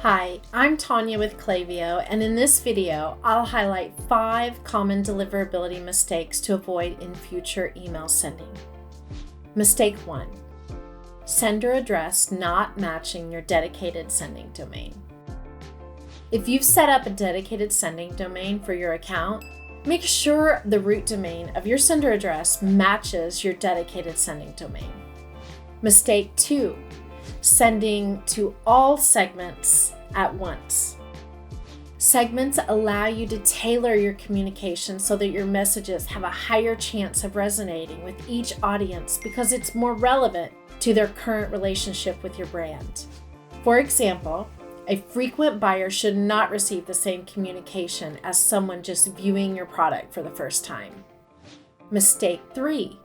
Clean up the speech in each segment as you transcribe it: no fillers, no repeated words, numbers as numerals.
Hi, I'm Tanya with Klaviyo, and in this video, I'll highlight 5 common deliverability mistakes to avoid in future email sending. Mistake 1. Sender address not matching your dedicated sending domain. If you've set up a dedicated sending domain for your account, make sure the root domain of your sender address matches your dedicated sending domain. Mistake 2. Sending to all segments at once. Segments allow you to tailor your communication so that your messages have a higher chance of resonating with each audience because it's more relevant to their current relationship with your brand. For example, a frequent buyer should not receive the same communication as someone just viewing your product for the first time. Mistake 3.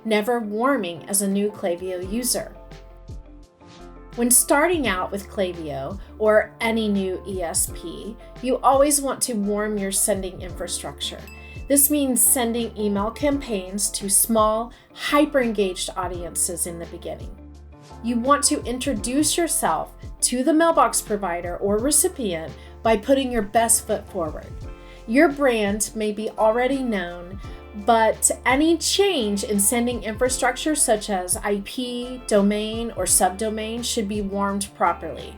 Never warming as a new Klaviyo user. When starting out with Klaviyo or any new ESP, you always want to warm your sending infrastructure. This means sending email campaigns to small, hyper-engaged audiences in the beginning. You want to introduce yourself to the mailbox provider or recipient by putting your best foot forward. Your brand may be already known, but any change in sending infrastructure such as IP, domain, or subdomain should be warmed properly.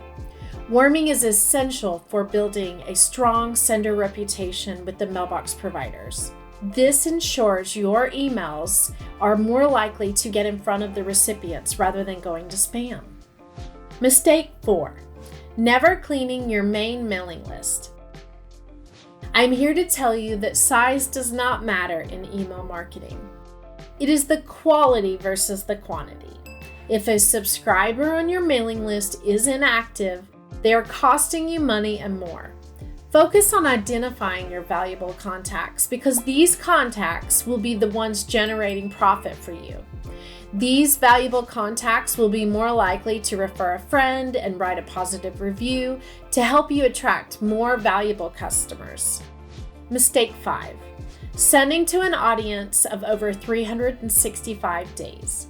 Warming is essential for building a strong sender reputation with the mailbox providers. This ensures your emails are more likely to get in front of the recipients rather than going to spam. Mistake 4. Never cleaning your main mailing list. I'm here to tell you that size does not matter in email marketing. It is the quality versus the quantity. If a subscriber on your mailing list is inactive, they are costing you money and more. Focus on identifying your valuable contacts because these contacts will be the ones generating profit for you. These valuable contacts will be more likely to refer a friend and write a positive review to help you attract more valuable customers. Mistake 5. Sending to an audience of over 365 days.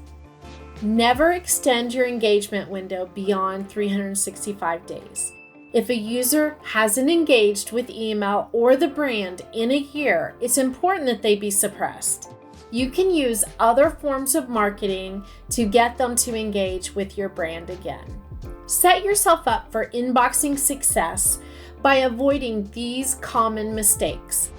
Never extend your engagement window beyond 365 days. If a user hasn't engaged with email or the brand in a year, it's important that they be suppressed. You can use other forms of marketing to get them to engage with your brand again. Set yourself up for inboxing success by avoiding these common mistakes.